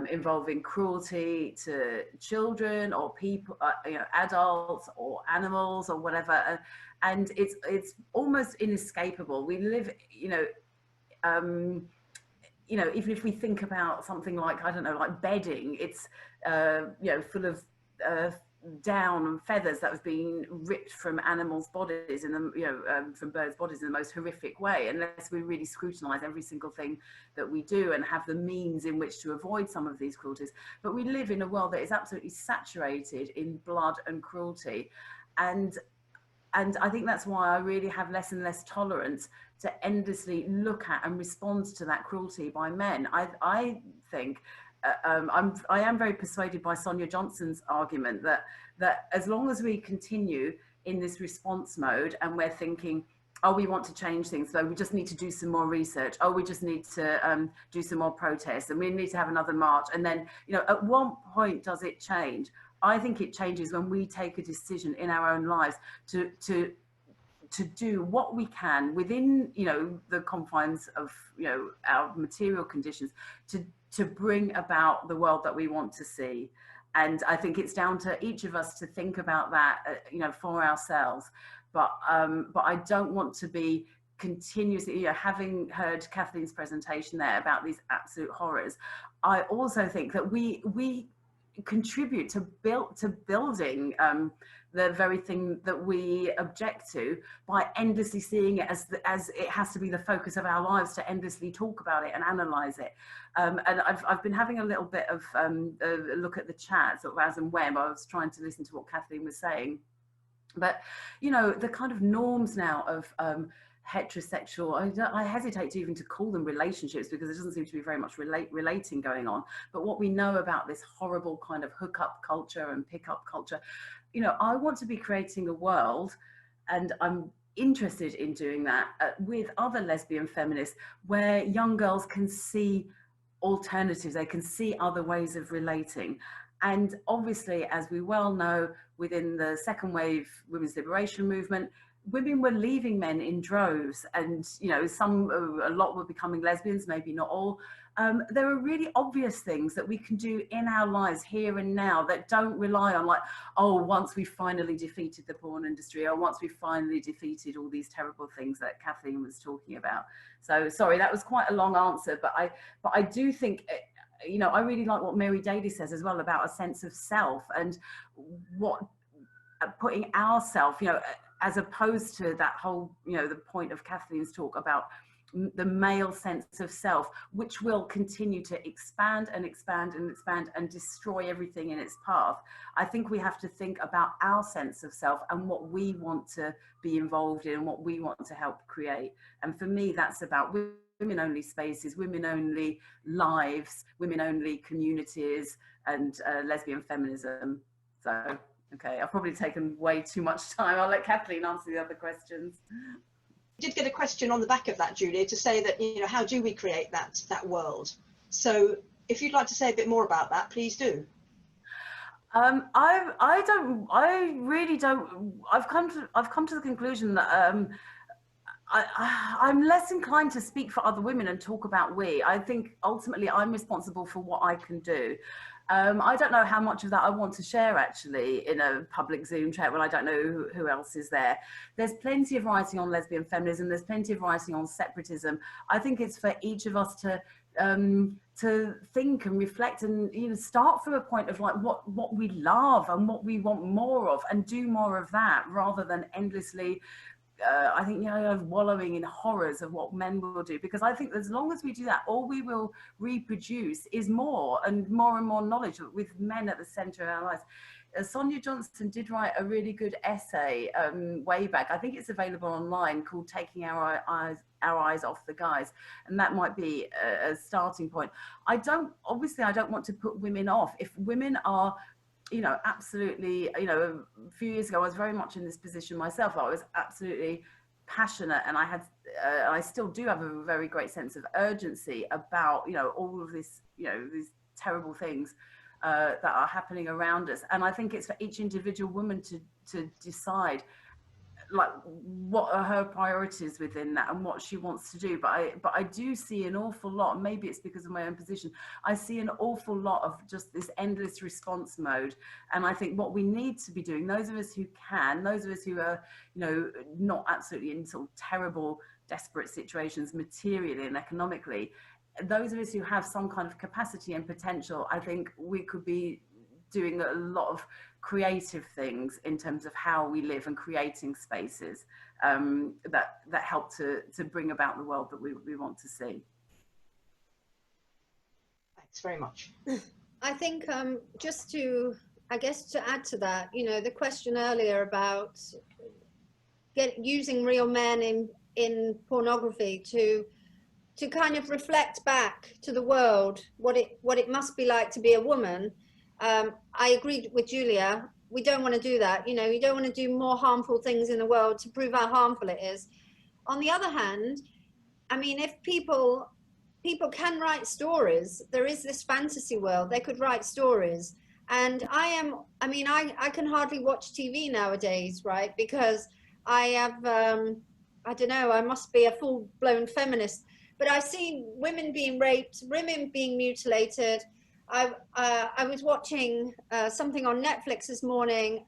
involving cruelty to children or people, you know, adults or animals or whatever, and it's almost inescapable. We live, you know, even if we think about something like, I don't know, like bedding, it's you know, full of down and feathers that was being ripped from animals' bodies in the, you know, from birds' bodies in the most horrific way, unless we really scrutinise every single thing that we do and have the means in which to avoid some of these cruelties. But we live in a world that is absolutely saturated in blood and cruelty, and I think that's why I really have less and less tolerance to endlessly look at and respond to that cruelty by men. I think I am very persuaded by Sonia Johnson's argument that as long as we continue in this response mode and we're thinking, oh, we want to change things, so we just need to do some more research, oh, we just need to do some more protests, and we need to have another march, and then, you know, at what point does it change? I think it changes when we take a decision in our own lives to do what we can within, you know, the confines of, you know, our material conditions to bring about the world that we want to see. And I think it's down to each of us to think about that, you know, for ourselves. But I don't want to be continuously, you know, having heard Kathleen's presentation there about these absolute horrors, I also think that we contribute to building the very thing that we object to by endlessly seeing it as it has to be the focus of our lives, to endlessly talk about it and analyze it. And I've been having a little bit of a look at the chat, sort of as and when I was trying to listen to what Kathleen was saying. But, you know, the kind of norms now of heterosexual, I hesitate to even to call them relationships, because there doesn't seem to be very much relating going on. But what we know about this horrible kind of hookup culture and pickup culture, you know, I want to be creating a world, and I'm interested in doing that with other lesbian feminists, where young girls can see alternatives, they can see other ways of relating. And obviously, as we well know, within the second wave women's liberation movement, women were leaving men in droves, and, you know, a lot were becoming lesbians, maybe not all. There are really obvious things that we can do in our lives here and now that don't rely on, like, oh, once we finally defeated the porn industry, or once we finally defeated all these terrible things that Kathleen was talking about. So sorry, that was quite a long answer, but I do think, you know, I really like what Mary Daly says as well about a sense of self, and what putting ourself, you know, as opposed to that whole, you know, the point of Kathleen's talk about the male sense of self, which will continue to expand and expand and expand and destroy everything in its path. I think we have to think about our sense of self and what we want to be involved in and what we want to help create. And for me, that's about women-only spaces, women-only lives, women-only communities, and lesbian feminism. So, okay, I've probably taken way too much time. I'll let Kathleen answer the other questions. I did get a question on the back of that, Julia, to say that, you know, how do we create that world? So if you'd like to say a bit more about that, please do. I really don't. I've come to the conclusion that I'm less inclined to speak for other women and talk about we. I think ultimately I'm responsible for what I can do. I don't know how much of that I want to share actually in a public Zoom chat when I don't know who else is there. There's plenty of writing on lesbian feminism. There's plenty of writing on separatism. I think it's for each of us to think and reflect, and, you know, start from a point of like what we love and what we want more of, and do more of that, rather than endlessly I think, you know, of wallowing in horrors of what men will do, because I think as long as we do that, all we will reproduce is more and more knowledge with men at the center of our lives. Sonia Johnson did write a really good essay way back. I think it's available online, called "Taking Our Eyes Off the Guys," and that might be a starting point. I don't want to put women off. If women are, you know, absolutely, you know, a few years ago I was very much in this position myself. I was absolutely passionate, and I still do have a very great sense of urgency about, you know, all of this, you know, these terrible things that are happening around us. And I think it's for each individual woman to decide, like, what are her priorities within that and what she wants to do. But I do see an awful lot, maybe it's because of my own position, I see an awful lot of just this endless response mode. And I think what we need to be doing, those of us who can, those of us who are, you know, not absolutely in sort of terrible, desperate situations materially and economically, those of us who have some kind of capacity and potential, I think we could be doing a lot of creative things in terms of how we live and creating spaces that help to bring about the world that we want to see. Thanks very much. I think just to, I guess, to add to that, you know, the question earlier about using real men in pornography to kind of reflect back to the world what it must be like to be a woman. I agreed with Julia. We don't want to do that. You know, you don't want to do more harmful things in the world to prove how harmful it is. On the other hand, I mean, if people can write stories, there is this fantasy world, they could write stories. And I can hardly watch TV nowadays, right? Because I have, I don't know, I must be a full-blown feminist. But I've seen women being raped, women being mutilated. I was watching something on Netflix this morning.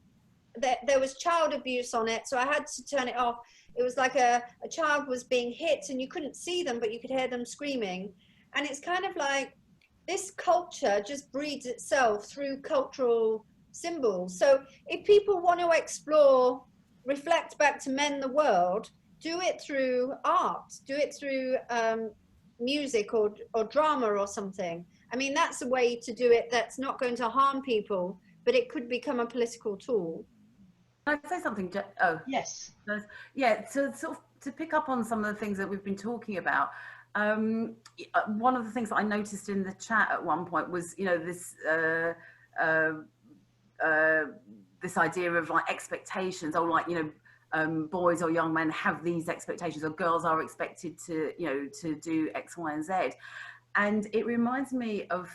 There was child abuse on it, so I had to turn it off. It was like a child was being hit, and you couldn't see them, but you could hear them screaming. And it's kind of like this culture just breeds itself through cultural symbols. So if people want to explore, reflect back to men the world, do it through art, do it through music or drama or something. I mean, that's a way to do it that's not going to harm people, but it could become a political tool. Can I say something? Oh, yes. Yeah, to pick up on some of the things that we've been talking about. One of the things that I noticed in the chat at one point was, you know, this idea of like expectations, or like, you know, boys or young men have these expectations, or girls are expected to, you know, to do X, Y, and Z. And it reminds me of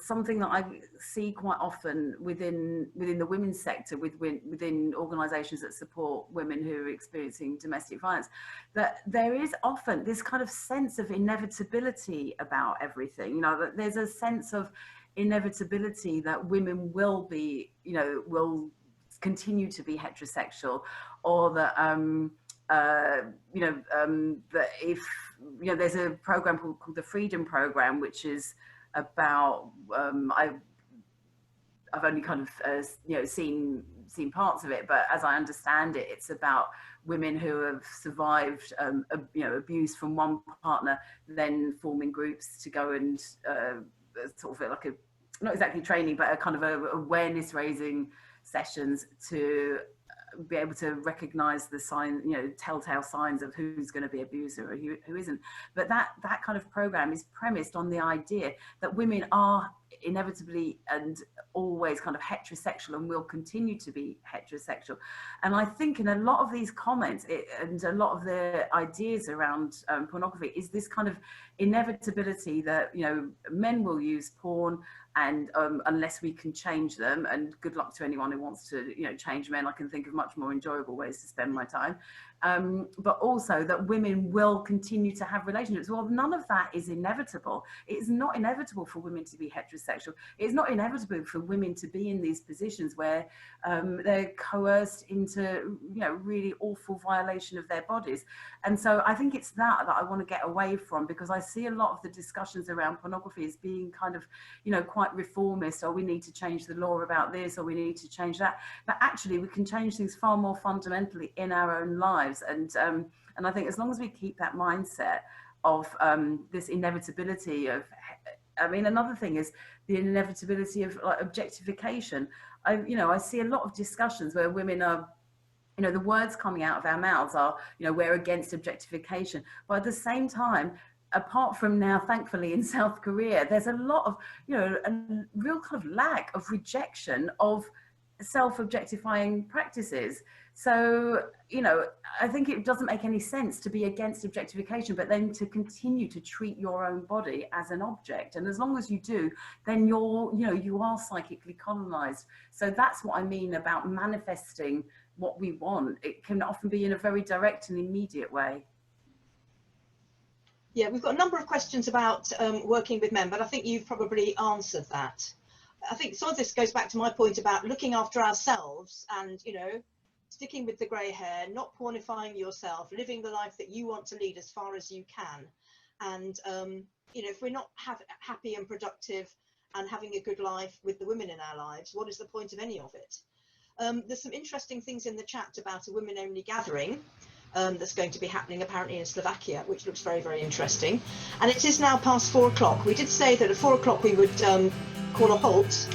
something that I see quite often within the women's sector, within organisations that support women who are experiencing domestic violence, that there is often this kind of sense of inevitability about everything. You know, that there's a sense of inevitability that women will be, you know, will continue to be heterosexual, or that you know, that if, you know, there's a program called the Freedom Program, which is about I've only kind of you know, seen parts of it, but as I understand it, it's about women who have survived you know, abuse from one partner, then forming groups to go and sort of like a, not exactly training, but a kind of awareness raising sessions to be able to recognize the sign, you know, telltale signs of who's going to be abuser or who isn't. But that kind of program is premised on the idea that women are inevitably and always kind of heterosexual and will continue to be heterosexual. And I think in a lot of these comments and a lot of the ideas around pornography is this kind of inevitability that, you know, men will use porn, and unless we can change them, and good luck to anyone who wants to, you know, change men, I can think of much more enjoyable ways to spend my time. but also that women will continue to have relationships. Well, none of that is inevitable. It's not inevitable for women to be heterosexual. It's not inevitable for women to be in these positions where they're coerced into, you know, really awful violation of their bodies. And so I think it's that I want to get away from, because I see a lot of the discussions around pornography as being kind of, you know, quite reformist, or we need to change the law about this, or we need to change that. But actually we can change things far more fundamentally in our own lives. And I think as long as we keep that mindset of this inevitability of, I mean, another thing is the inevitability of like objectification. I see a lot of discussions where women are, you know, the words coming out of our mouths are, you know, we're against objectification. But at the same time, apart from now, thankfully, in South Korea, there's a lot of, you know, a real kind of lack of rejection of self-objectifying practices. So, you know, I think it doesn't make any sense to be against objectification, but then to continue to treat your own body as an object. And as long as you do, then you are psychically colonized. So that's what I mean about manifesting what we want. It can often be in a very direct and immediate way. Yeah, we've got a number of questions about working with men, but I think you've probably answered that. I think some of this goes back to my point about looking after ourselves and, you know, sticking with the grey hair, not pornifying yourself, living the life that you want to lead as far as you can. And, you know, if we're not happy and productive and having a good life with the women in our lives, what is the point of any of it? There's some interesting things in the chat about a women-only gathering that's going to be happening apparently in Slovakia, which looks very, very interesting. And it is now past 4 o'clock. We did say that at 4 o'clock we would call a halt.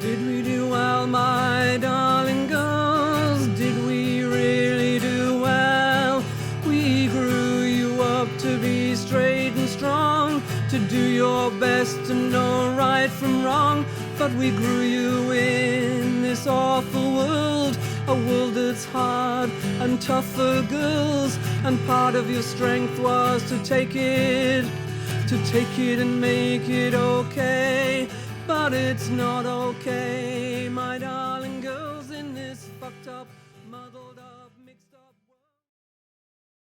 Did we do well, my darling girls? Did we really do well? We grew you up to be straight and strong, to do your best to know right from wrong. But we grew you in this awful world, a world that's hard and tough for girls. And part of your strength was to take it and make it okay. But it's not okay,